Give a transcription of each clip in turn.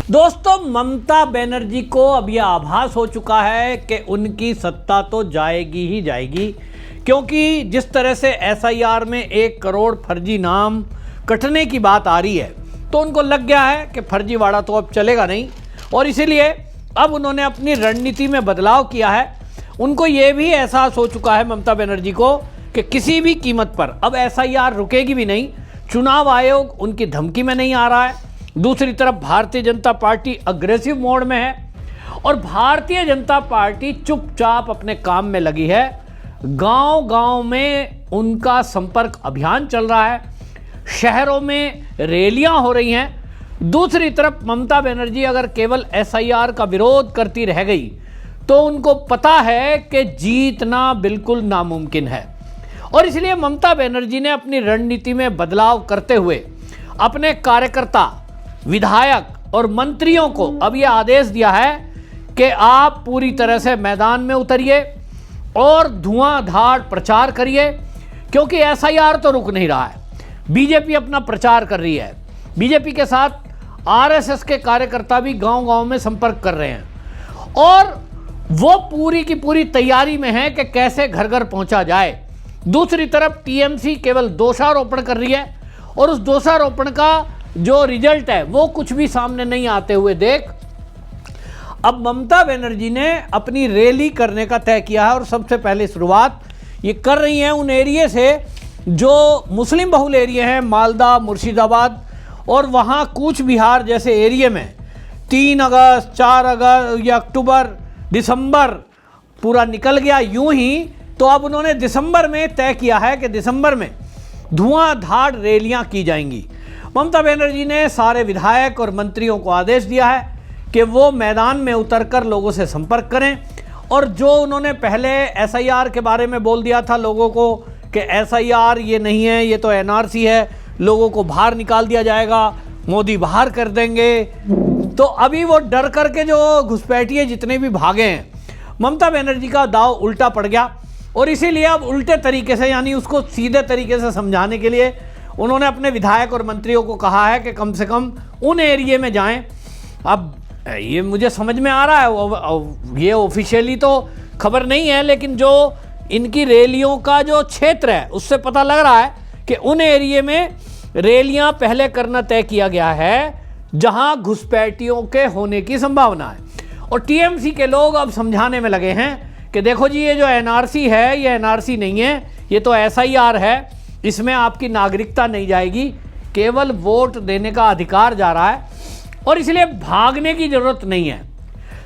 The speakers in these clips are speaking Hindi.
दोस्तों, ममता बनर्जी को अब यह आभास हो चुका है कि उनकी सत्ता तो जाएगी ही जाएगी, क्योंकि जिस तरह से एसआईआर में 1 करोड़ फर्जी नाम कटने की बात आ रही है, तो उनको लग गया है कि फर्जीवाड़ा तो अब चलेगा नहीं। और इसीलिए अब उन्होंने अपनी रणनीति में बदलाव किया है। उनको ये भी एहसास हो चुका है ममता बनर्जी को कि किसी भी कीमत पर अब एसआईआर रुकेगी भी नहीं। चुनाव आयोग उनकी धमकी में नहीं आ रहा है। दूसरी तरफ Bharatiya Janata party aggressive mode में है और भारतीय जनता पार्टी चुपचाप अपने काम में लगी है। गांव-गांव में उनका संपर्क अभियान चल रहा है, शहरों में रैलियां हो रही हैं। दूसरी तरफ ममता बनर्जी अगर केवल एसआईआर का विरोध करती रह गई तो उनको पता है कि जीतना बिल्कुल नामुमकिन है। और इसलिए ममता बनर्जी ने अपनी रणनीति में बदलाव करते हुए अपने कार्यकर्ता, विधायक और मंत्रियों को अब यह आदेश दिया है कि आप पूरी तरह से मैदान में उतरिए और धुआंधार प्रचार करिए, क्योंकि एसआईआर तो रुक नहीं रहा है। बीजेपी अपना प्रचार कर रही है। बीजेपी के साथ आरएसएस के कार्यकर्ता भी गांव-गांव में संपर्क कर रहे हैं और वो पूरी की पूरी तैयारी में है कि कैसे घर घर पहुंचा जाए। दूसरी तरफ टीएमसी केवल दोषारोपण कर रही है और उस दोषारोपण का जो रिजल्ट है वो कुछ भी सामने नहीं आते हुए देख अब ममता बनर्जी ने अपनी रैली करने का तय किया है। और सबसे पहले शुरुआत ये कर रही हैं उन एरिया से जो मुस्लिम बहुल एरिया हैं, मालदा, मुर्शिदाबाद और वहाँ कूच बिहार जैसे एरिया में 3 अगस्त, 4 अगस्त या अक्टूबर, दिसंबर पूरा निकल गया यूं ही। तो अब उन्होंने दिसंबर में तय किया है कि दिसंबर में धुआंधार रैलियां की जाएंगी। ममता बनर्जी ने सारे विधायक और मंत्रियों को आदेश दिया है कि वो मैदान में उतरकर लोगों से संपर्क करें। और जो उन्होंने पहले एसआईआर के बारे में बोल दिया था लोगों को कि एसआईआर ये नहीं है, ये तो एनआरसी है, लोगों को बाहर निकाल दिया जाएगा, मोदी बाहर कर देंगे, तो अभी वो डर करके जो घुसपैठिए जितने भी भागे हैं, ममता बनर्जी का दाव उल्टा पड़ गया। और इसीलिए अब उल्टे तरीके से, यानी उसको सीधे तरीके से समझाने के लिए उन्होंने अपने विधायक और मंत्रियों को कहा है कि कम से कम उन एरिया में जाएं। अब ये मुझे समझ में आ रहा है, ये ऑफिशियली तो खबर नहीं है, लेकिन जो इनकी रैलियों का जो क्षेत्र है उससे पता लग रहा है कि उन एरिया में रैलियां पहले करना तय किया गया है जहां घुसपैठियों के होने की संभावना है। और टीएमसी के लोग अब समझाने में लगे हैं कि देखो जी, ये जो एनआरसी है ये एनआरसी नहीं है, ये तो एसआईआर है, इसमें आपकी नागरिकता नहीं जाएगी, केवल वोट देने का अधिकार जा रहा है और इसलिए भागने की ज़रूरत नहीं है।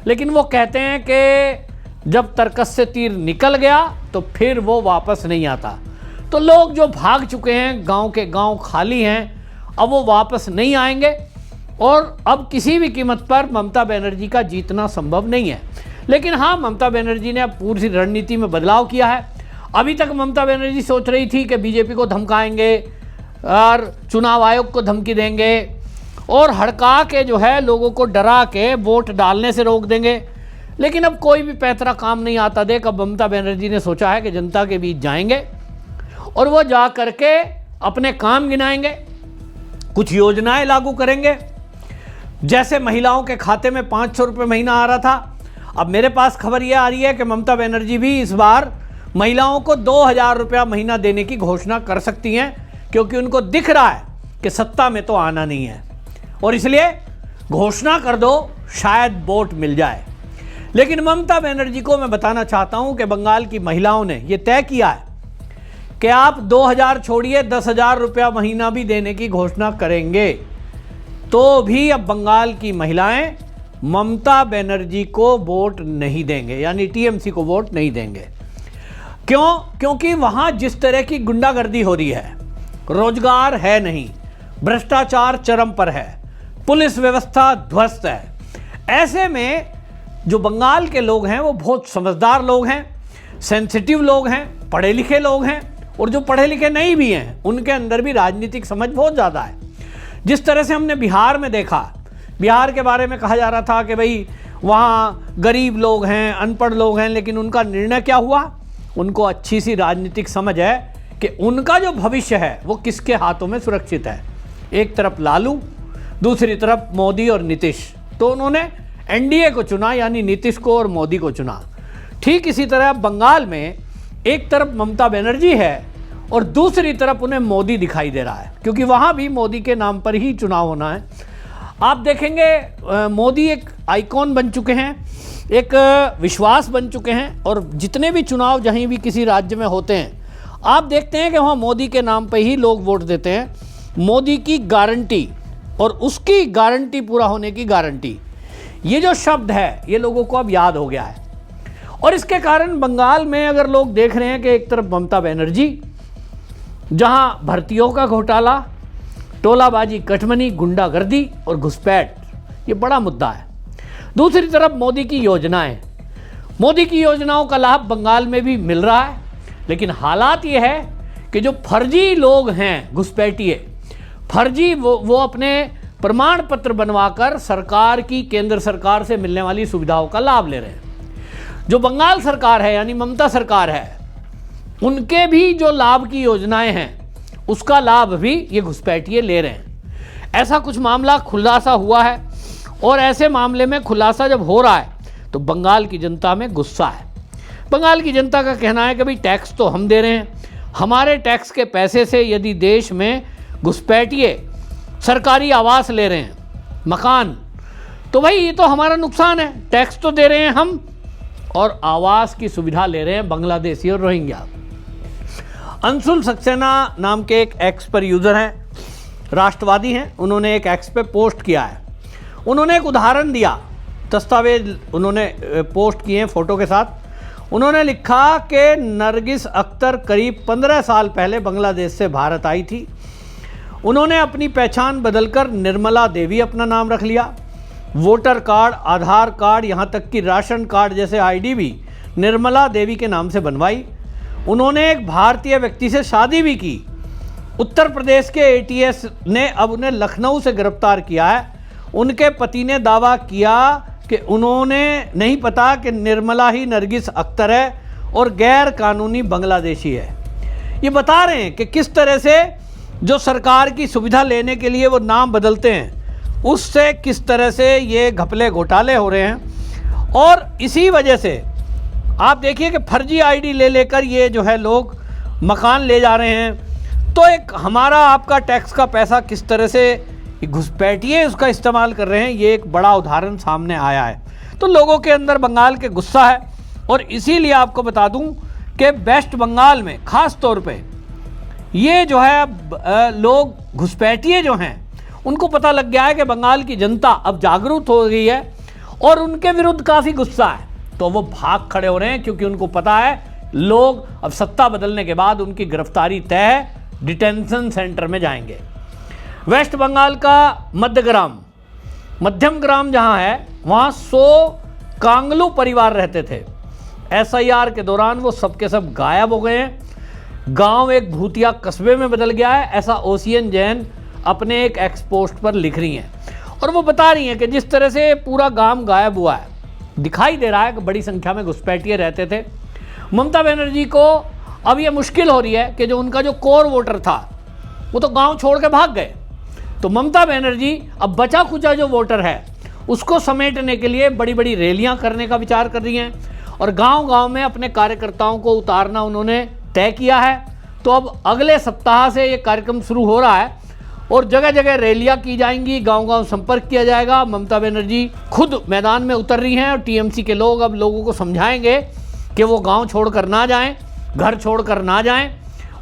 लेकिन वो कहते हैं कि जब तर्कस से तीर निकल गया तो फिर वो वापस नहीं आता। तो लोग जो भाग चुके हैं, गांव के गांव खाली हैं, अब वो वापस नहीं आएंगे और अब किसी भी कीमत पर ममता बनर्जी का जीतना संभव नहीं है। लेकिन हाँ, ममता बनर्जी ने अब पूरी रणनीति में बदलाव किया है। अभी तक ममता बनर्जी सोच रही थी कि बीजेपी को धमकाएंगे और चुनाव आयोग को धमकी देंगे और हड़का के जो है लोगों को डरा के वोट डालने से रोक देंगे। लेकिन अब कोई भी पैतरा काम नहीं आता देख, अब ममता बनर्जी ने सोचा है कि जनता के बीच जाएंगे और वो जा करके अपने काम गिनाएंगे, कुछ योजनाएं लागू करेंगे। जैसे महिलाओं के खाते में 500 रुपये महीना आ रहा था, अब मेरे पास खबर ये आ रही है कि ममता बनर्जी भी इस बार महिलाओं को 2000 रुपया महीना देने की घोषणा कर सकती हैं, क्योंकि उनको दिख रहा है कि सत्ता में तो आना नहीं है और इसलिए घोषणा कर दो, शायद वोट मिल जाए। लेकिन ममता बनर्जी को मैं बताना चाहता हूं कि बंगाल की महिलाओं ने यह तय किया है कि आप 2000 छोड़िए 10,000 रुपया महीना भी देने की घोषणा करेंगे तो भी अब बंगाल की महिलाएं ममता बनर्जी को वोट नहीं देंगे, यानी टीएमसी को वोट नहीं देंगे। क्यों? क्योंकि वहां जिस तरह की गुंडागर्दी हो रही है, रोजगार है नहीं, भ्रष्टाचार चरम पर है, पुलिस व्यवस्था ध्वस्त है। ऐसे में जो बंगाल के लोग हैं वो बहुत समझदार लोग हैं, सेंसिटिव लोग हैं, पढ़े लिखे लोग हैं और जो पढ़े लिखे नहीं भी हैं उनके अंदर भी राजनीतिक समझ बहुत ज़्यादा है। जिस तरह से हमने बिहार में देखा, बिहार के बारे में कहा जा रहा था कि भाई वहाँ गरीब लोग हैं, अनपढ़ लोग हैं, लेकिन उनका निर्णय क्या हुआ? उनको अच्छी सी राजनीतिक समझ है कि उनका जो भविष्य है वो किसके हाथों में सुरक्षित है। एक तरफ लालू, दूसरी तरफ मोदी और नीतीश। तो उन्होंने एनडीए को चुना, यानी नीतीश को और मोदी को चुना। ठीक इसी तरह बंगाल में एक तरफ ममता बनर्जी है और दूसरी तरफ उन्हें मोदी दिखाई दे रहा है, क्योंकि वहाँ भी मोदी के नाम पर ही चुनाव होना है। आप देखेंगे मोदी एक आइकॉन बन चुके हैं, एक विश्वास बन चुके हैं, और जितने भी चुनाव जहीं भी किसी राज्य में होते हैं आप देखते हैं कि वहाँ मोदी के नाम पे ही लोग वोट देते हैं। मोदी की गारंटी और उसकी गारंटी पूरा होने की गारंटी, ये जो शब्द है ये लोगों को अब याद हो गया है। और इसके कारण बंगाल में अगर लोग देख रहे हैं कि एक तरफ ममता बनर्जी जहाँ भर्तियों का घोटाला, टोलाबाजी, कटमनी, गुंडागर्दी और घुसपैठ ये बड़ा मुद्दा है, दूसरी तरफ मोदी की योजनाएं, मोदी की योजनाओं का लाभ बंगाल में भी मिल रहा है। लेकिन हालात ये है कि जो फर्जी लोग हैं, घुसपैठिए फर्जी, वो अपने प्रमाण पत्र बनवाकर सरकार की, केंद्र सरकार से मिलने वाली सुविधाओं का लाभ ले रहे हैं। जो बंगाल सरकार है यानी ममता सरकार है, उनके भी जो लाभ की योजनाएं हैं उसका लाभ भी ये घुसपैठिए ले रहे हैं। ऐसा कुछ मामला खुलासा हुआ है, और ऐसे मामले में खुलासा जब हो रहा है तो बंगाल की जनता में गुस्सा है। बंगाल की जनता का कहना है कि भाई टैक्स तो हम दे रहे हैं, हमारे टैक्स के पैसे से यदि देश में घुसपैठिए सरकारी आवास ले रहे हैं, मकान, तो भाई ये तो हमारा नुकसान है। टैक्स तो दे रहे हैं हम और आवास की सुविधा ले रहे हैं बांग्लादेशी और रोहिंग्या। अंशुल सक्सेना नाम के एक एक्स पर यूज़र हैं, राष्ट्रवादी हैं, उन्होंने एक एक्स पे पोस्ट किया है। उन्होंने एक उदाहरण दिया, दस्तावेज उन्होंने पोस्ट किए हैं फ़ोटो के साथ। उन्होंने लिखा कि नरगिस अख्तर करीब 15 साल पहले बांग्लादेश से भारत आई थी। उन्होंने अपनी पहचान बदलकर निर्मला देवी अपना नाम रख लिया। वोटर कार्ड, आधार कार्ड, यहाँ तक कि राशन कार्ड जैसे आईडी भी निर्मला देवी के नाम से बनवाई। उन्होंने एक भारतीय व्यक्ति से शादी भी की। उत्तर प्रदेश के एटीएस ने अब उन्हें लखनऊ से गिरफ्तार किया है। उनके पति ने दावा किया कि उन्होंने नहीं पता कि निर्मला ही नरगिस अख्तर है और गैर कानूनी बांग्लादेशी है। ये बता रहे हैं कि किस तरह से जो सरकार की सुविधा लेने के लिए वो नाम बदलते हैं, उससे किस तरह से ये घपले घोटाले हो रहे हैं। और इसी वजह से आप देखिए कि फर्जी आईडी ले लेकर ये जो है लोग मकान ले जा रहे हैं। तो एक हमारा आपका टैक्स का पैसा किस तरह से घुसपैठिए उसका इस्तेमाल कर रहे हैं, ये एक बड़ा उदाहरण सामने आया है। तो लोगों के अंदर बंगाल के गुस्सा है। और इसीलिए आपको बता दूं कि वेस्ट बंगाल में ख़ास तौर पे ये जो है लोग घुसपैठिए जो हैं उनको पता लग गया है कि बंगाल की जनता अब जागरूक हो गई है और उनके विरुद्ध काफ़ी गुस्सा है। तो वो भाग खड़े हो रहे हैं, क्योंकि उनको पता है लोग अब सत्ता बदलने के बाद उनकी गिरफ्तारी तय है, डिटेंशन सेंटर में जाएंगे। वेस्ट बंगाल का मध्यम ग्राम जहां है, वहां 100 कांगलू परिवार रहते थे। एसआईआर के दौरान वो सब के सब गायब हो गए हैं। गांव एक भूतिया कस्बे में बदल गया है, ऐसा ओसियन जैन अपने एक एक्स पोस्ट पर लिख रही हैं। और वो बता रही हैं कि जिस तरह से पूरा गांव गायब हुआ है, दिखाई दे रहा है कि बड़ी संख्या में घुसपैठिए रहते थे। ममता बनर्जी को अब ये मुश्किल हो रही है कि जो उनका जो कोर वोटर था वो तो गांव छोड़ के भाग गए। तो ममता बनर्जी अब बचा खुचा जो वोटर है उसको समेटने के लिए बड़ी बड़ी रैलियां करने का विचार कर रही हैं और गांव-गांव में अपने कार्यकर्ताओं को उतारना उन्होंने तय किया है। तो अब अगले सप्ताह से ये कार्यक्रम शुरू हो रहा है और जगह जगह रैलियां की जाएंगी, गांव-गांव संपर्क किया जाएगा। ममता बनर्जी खुद मैदान में उतर रही हैं और टीएमसी के लोग अब लोगों को समझाएंगे कि वो गाँव छोड़कर ना जाएँ, घर छोड़कर ना जाएँ।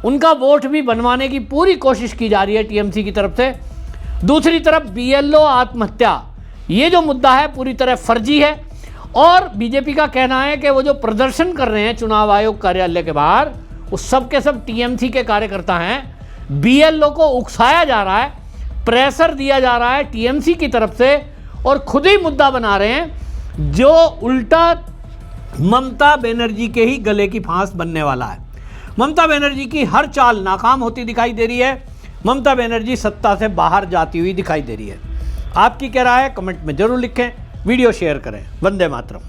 उनका वोट भी बनवाने की पूरी कोशिश की जा रही है टीएमसी की तरफ से। दूसरी तरफ बीएलओ आत्महत्या, ये जो मुद्दा है पूरी तरह फर्जी है। और बीजेपी का कहना है कि वो जो प्रदर्शन कर रहे हैं चुनाव आयोग कार्यालय के बाहर, वो सब के सब टीएमसी के कार्यकर्ता हैं। बीएलओ को उकसाया जा रहा है, प्रेशर दिया जा रहा है टीएमसी की तरफ से और खुद ही मुद्दा बना रहे हैं जो उल्टा ममता बनर्जी के ही गले की फांस बनने वाला है। ममता बनर्जी की हर चाल नाकाम होती दिखाई दे रही है। ममता बनर्जी सत्ता से बाहर जाती हुई दिखाई दे रही है। आपकी क्या राय है कमेंट में जरूर लिखें, वीडियो शेयर करें। वंदे मातरम।